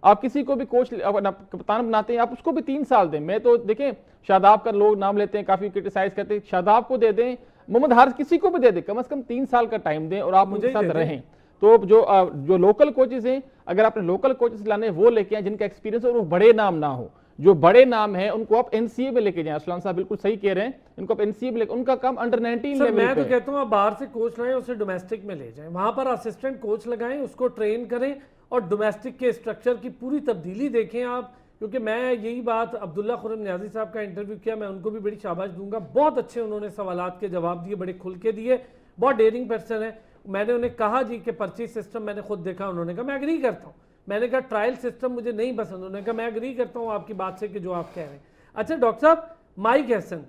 आप किसी को भी कोच कप्तान बनाते हैं, आप उसको भी 3 साल दें। मैं तो देखें शादाब का लोग नाम लेते हैं, काफी क्रिटिसाइज करते हैं, शादाब को दे दें, मोहम्मद हारिस, किसी को भी दे दें, कम से कम 3 साल का टाइम दें और आप उनके साथ रहें। तो जो लोकल कोचेस हैं, अगर आपने लोकल कोचेस लाने वो लेके आए जिनका एक्सपीरियंस और वो बड़े नाम ना हो, जो बड़े नाम है उनको आप एनसीए में लेके जाएं। असलान साहब बिल्कुल सही कह रहे हैं, इनको आप एनसीए में लेके, उनका काम अंडर 19 लेवल पे। मैं तो कहता हूँ आप बाहर से कोच लाएं, उसे डोमेस्टिक में ले जाएं, वहां पर असिस्टेंट कोच लगाएं, उसको ट्रेन करें और डोमेस्टिक के स्ट्रक्चर की पूरी तब्दीली देखें आप। क्योंकि मैं यही बात अब्दुल्ला खुरम न्याजी साहब का इंटरव्यू किया, मैं उनको भी बड़ी शाबाश दूंगा, बहुत अच्छे उन्होंने सवालात के जवाब दिए, बड़े खुल के दिए, बहुत डेयरिंग पर्सन है। मैंने उन्हें कहा जी कि पर्ची सिस्टम मैंने खुद देखा, उन्होंने कहा मैं एग्री करता हूँ। मैंने कहा ट्रायल सिस्टम मुझे नहीं पसंद, उन्होंने कहा मैं एग्री करता हूँ आपकी बात से कि जो आप कह रहे हैं। अच्छा डॉक्टर साहब, माइक हैसन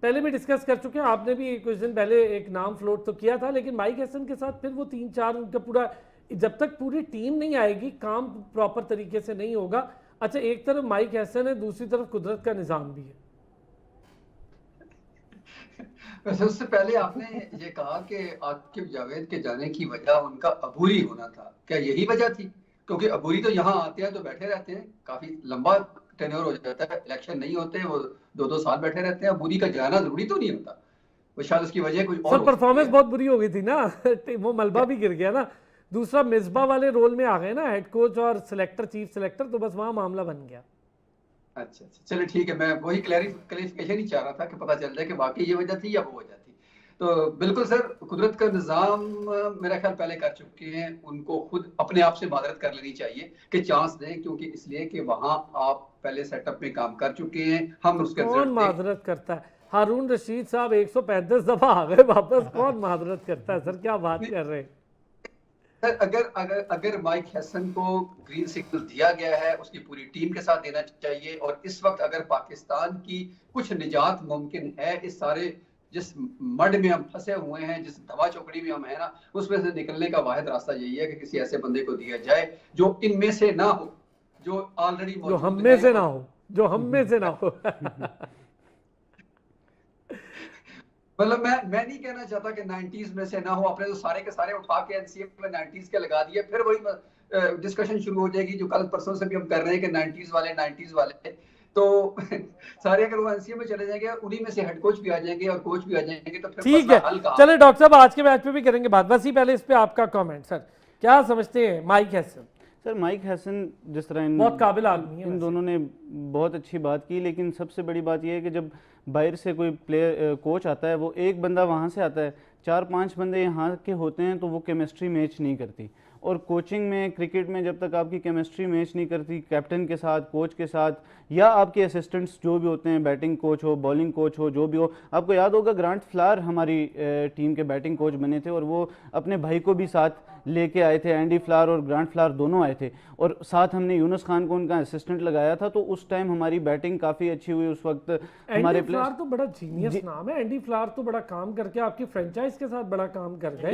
पहले भी डिस्कस कर चुके हैं, आपने भी कुछ दिन पहले एक नाम फ्लोट तो किया था, लेकिन माइक हैसन के साथ फिर वो 3-4 उनका पूरा, जब तक पूरी टीम नहीं आएगी काम प्रॉपर तरीके से नहीं होगा। अच्छा, एक तरफ माइक हैसन है, दूसरी तरफ कुदरत का निज़ाम भी है। वैसे उससे पहले आपने ये कहा कि आकिब जावेद के जाने की वजह उनका अबूरी होना था, क्या यही वजह थी? क्योंकि अबूरी तो यहाँ आते हैं तो बैठे रहते हैं, काफी लंबा टेन्योर हो जाता है, इलेक्शन नहीं होते, वो 2-2 साल बैठे रहते हैं, अबूरी का जाना जरूरी तो नहीं होता। वो शायद उसकी वजह कुछ और परफॉर्मेंस बहुत बुरी हो गई थी ना वो मलबा भी गिर गया ना, दूसरा मिसबा वाले रोल में आ गए ना, हेड कोच और सिलेक्टर, चीफ सिलेक्टर, तो बस वहां मामला बन गया। अच्छा, चलिए ठीक है, मैं वही क्लैरिफिकेशन ही चाह रहा था कि पता चल जाए कि वाकई ये वजह थी या वो वजह थी। तो बिल्कुल सर, कुदरत का निज़ाम मेरा ख्याल पहले कर चुके हैं, उनको खुद अपने आप से मादरत कर लेनी चाहिए कि चांस दें, क्योंकि इसलिए कि वहां आप पहले सेटअप में काम कर चुके हैं, हम उसके कौन मादरत करता है? हारून रशीद साहब 135 दफा आ गए वापस, कौन मादरत करता है सर, क्या बात कर रहे हैं? अगर माइक हैसन को ग्रीन सिग्नल दिया गया है, उसकी पूरी टीम के साथ देना चाहिए। और इस वक्त अगर पाकिस्तान की कुछ निजात मुमकिन है, इस सारे जिस मड में हम फंसे हुए हैं, जिस दवा चौकड़ी में हम है ना, उसमें से निकलने का वाहिद रास्ता यही है कि किसी ऐसे बंदे को दिया जाए जो इनमें से ना हो, जो ऑलरेडी जो हम में से ना हो, जो हम में से ना हो। मतलब मैं नहीं कहना चाहता कि 90s में से ना हो, आपने तो सारे के सारे उठा के एनसीए में 90s के लगा दिए, फिर वही डिस्कशन शुरू हो जाएगी जो कल परसों से भी हम कर रहे हैं कि 90s वाले तो सारे अगर वो एनसीए में चले जाएंगे, उन्हीं में से हेड कोच भी आ जाएंगे और कोच भी आ जाएंगे, तो फिर ठीक है। चले डॉक्टर साहब, आज के मैच पे भी करेंगे बात, बस ही पहले इस पे आपका कमेंट सर, क्या समझते हैं mic Hesson? Sir mic Hesson जिस तरह बहुत काबिल आदमी है, इन दोनों ने बहुत अच्छी बात की, लेकिन सबसे बड़ी बात यह है कि जब बाहर से कोई प्लेयर कोच आता है, वो एक बंदा वहाँ से आता है, 4-5 बंदे यहाँ के होते हैं, तो वो केमिस्ट्री मैच नहीं करती। और कोचिंग में, क्रिकेट में जब तक आपकी केमिस्ट्री मैच नहीं करती कैप्टन के साथ, कोच के साथ, या आपके असिस्टेंट्स जो भी होते हैं, बैटिंग कोच हो, बॉलिंग कोच हो, जो भी हो, आपको याद होगा ग्रांट फ्लावर हमारी टीम के बैटिंग कोच बने थे और वो अपने भाई को भी साथ लेके आए थे, एंडी फ्लावर और ग्रांट फ्लावर दोनों आए थे, और साथ हमने यूनुस खान को उनका असिस्टेंट लगाया था, तो उस टाइम हमारी बैटिंग काफ़ी अच्छी हुई उस वक्त। हमारे फ्लावर तो बड़ा जीनियस नाम है, एंडी फ्लावर तो बड़ा काम करके आपकी फ्रेंचाइज के साथ बड़ा काम कर गए।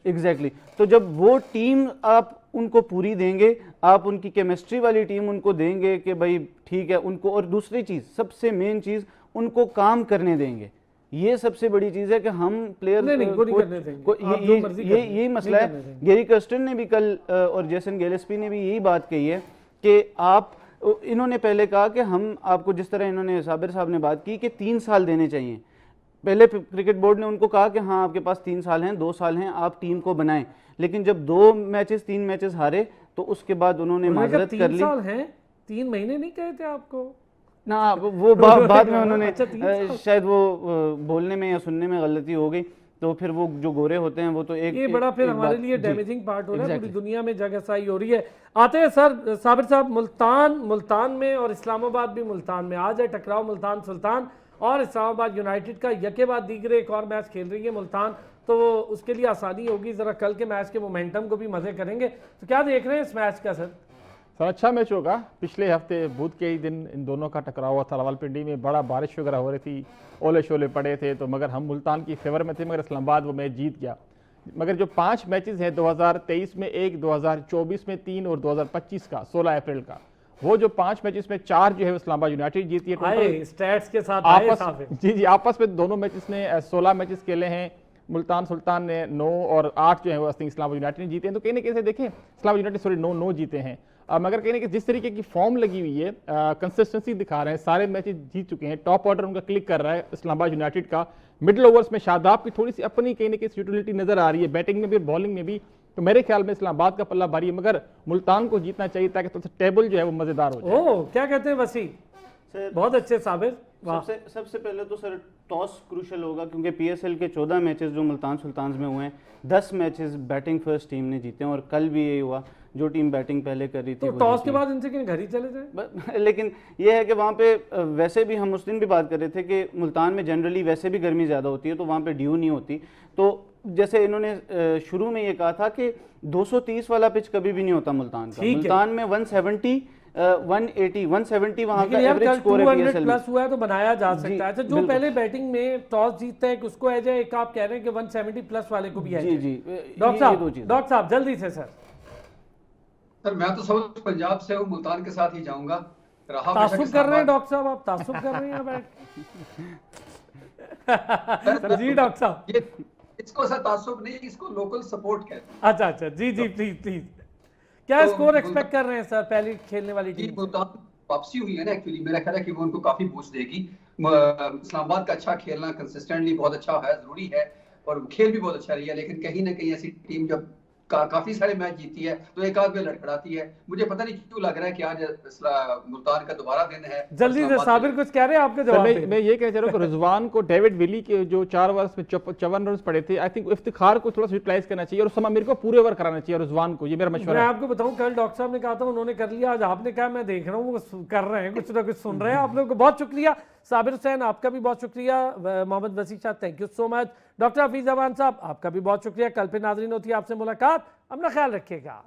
एग्जैक्टली। तो जब वो टीम आप उनको पूरी देंगे, आप उनकी केमिस्ट्री वाली टीम उनको देंगे कि भाई ठीक है उनको, और दूसरी चीज़, सबसे मेन चीज़, उनको काम करने देंगे। ये सबसे बड़ी चीज़ है कि हम प्लेयर यही मसला है। गैरी कर्स्टन ने भी कल और जेसन गिलेस्पी ने भी यही बात कही है कि आप, इन्होंने पहले कहा कि हम आपको, जिस तरह इन्होंने साबिर साहब ने बात की कि 3 साल देने चाहिए, पहले क्रिकेट बोर्ड ने उनको कहा कि हाँ आपके पास 3 साल हैं, 2 साल हैं, आप टीम को बनाएं, लेकिन जब 3 मैचेस हारे तो उसके बाद उन्होंने माजरत कर ली। 3 साल हैं, 3 महीने नहीं कहे थे आपको ना, वो बाद में उन्होंने शायद वो बोलने में या सुनने में गलती हो गई, तो फिर वो जो गोरे होते हैं वो तो एक, ये बड़ा फिर हमारे लिए डैमेजिंग पार्ट हो रहा है, पूरी दुनिया में जगहसाई हो रही है। आते हैं सर साबिर साहब, मुल्तान में और इस्लामाबाद भी मुल्तान में, आज है टकराव मुल्तान सुल्तान और इस्लामाबाद यूनाइटेड का, यके बाद दीगरे एक और मैच खेल रही है मुल्तान, तो उसके लिए आसानी होगी, जरा कल के मैच के मोमेंटम को भी मजे करेंगे। तो क्या देख रहे हैं इस मैच का सर? अच्छा मैच होगा। पिछले हफ्ते बुध के ही दिन इन दोनों का टकराव हुआ था, रावलपिंडी में बड़ा बारिश वगैरह हो रही थी, ओले शोले पड़े थे, तो मगर हम मुल्तान की फेवर में थे, मगर इस्लामाबाद वो मैच जीत गया। मगर जो 5 मैचेस हैं 2023 में 1, 2024 में 3 और 2025 का 16 अप्रैल का, वो जो 5 मैचेस में 4 जो है इस्लामाबाद यूनाइटेड जीती है। स्टैट्स के साथ आपस में दोनों मैचेस में 16 मैचेस खेले हैं, मुल्तान सुल्तान ने 9 और 8 जो है वो इस्लामाबाद यूनाइटेड ने जीते हैं। तो कहीं ना कहीं से देखें इस्लामाबाद यूनाइटेड 9 जीते हैं। मगर कहीं ना कहीं जिस तरीके की फॉर्म लगी हुई है, कंसिस्टेंसी दिखा रहे हैं, सारे मैचेस जीत चुके हैं, टॉप ऑर्डर उनका क्लिक कर रहा है इस्लामाबाद यूनाइटेड का। मिडिल ओवर्स में शादाब की थोड़ी सी अपनी कहीं ना कहीं यूटिलिटी नजर आ रही है, बैटिंग में भी और बॉलिंग में भी। तो मेरे ख्याल में इस्लामाबाद का पल्ला भारी है, मगर मुल्तान को जीतना चाहिए ताकि थोड़ा सा टेबल जो है वो मजेदार हो जाए। ओह, क्या कहते हैं वसी? सर, बहुत अच्छे साबिर। वाह। सबसे पहले तो सर टॉस क्रूशल होगा, क्योंकि पीएसएल के 14 मैचेस जो मुल्तान सुल्तान्स में हुए हैं, 10 मैचेस बैटिंग फर्स्ट टीम ने जीते हैं, और कल भी यही हुआ, जो टीम बैटिंग पहले कर रही थी तो वो टॉस जीती। के बाद इनसे कहीं घर ही चले जाए। लेकिन ये है कि वहाँ पे वैसे भी हम उस दिन भी बात कर रहे थे कि मुल्तान में जनरली वैसे भी गर्मी ज़्यादा होती है, तो वहाँ पे ड्यू नहीं होती। तो जैसे इन्होंने शुरू में ये कहा था कि 230 वाला पिच कभी भी नहीं होता मुल्तान का। मुल्तान में 170 180 170 वहाँ का एवरेज स्कोर है पीएसएल में। प्लस हुआ है तो बनाया जा सकता है। अच्छा, जो पहले बैटिंग में टॉस जीतता है उसको एज एक आप कह रहे हैं कि 170 प्लस वाले को भी है। जी जी, डॉक्टर साहब जल्दी से सर। सर मैं तो साउथ पंजाब से हूँ, मुल्तान के साथ ही जाऊंगा। तासुब कर रहे हैं डॉक्टर साहब, आप तासुब कर रहे हैं बैठ जी डॉक्टर साहब। ये इसको सर तासुब नहीं, इसको लोकल सपोर्ट कहते हैं। अच्छा अच्छा, जी जी, प्लीज प्लीज। क्या तो स्कोर एक्सपेक्ट कर रहे हैं सर पहली खेलने वाली टीम? मुल्तान वापसी हुई है ना, एक्चुअली मेरा ख्याल है कि वो उनको काफी बूस्ट देगी। इस्लामाबाद का अच्छा खेलना कंसिस्टेंटली बहुत अच्छा है, जरूरी है, और खेल भी बहुत अच्छा रही है, लेकिन कहीं ना कहीं ऐसी टीम जब काफी सारे मैच जीती है तो एक आध में लड़खड़ाती है। मुझे पता नहीं क्यों लग रहा है कि आज मुल्तान का दोबारा दिन है। जल्दी से साबिर कुछ कह रहे हैं, आपके जवाब मैं ये कहना चाह रहा हूँ कि रिजवान को डेविड विली के जो 4 ओवर्स में 54 रन पड़े थे, आई थिंक इफ्तिखार को थोड़ा सा यूटिलाइज करना चाहिए और समय मेरे को पूरे ओवर कराना चाहिए रिजवान को। ये मेरा मशवरा मैं है। आपको बताऊं, कल डॉक्टर साहब ने कहा था, उन्होंने कर लिया, आज आपने कहा, मैं देख रहा हूँ वो कर रहे हैं, कुछ ना कुछ सुन रहे हैं। आप लोगों को बहुत शुक्रिया। साबिर हुसैन आपका भी बहुत शुक्रिया। Mohammad Wasi sahab thank you so much. Doctor Hafeez Aman sahab आपका भी बहुत शुक्रिया। कल फिर नाजरीन होती है आपसे मुलाकात, अपना ख्याल रखिएगा।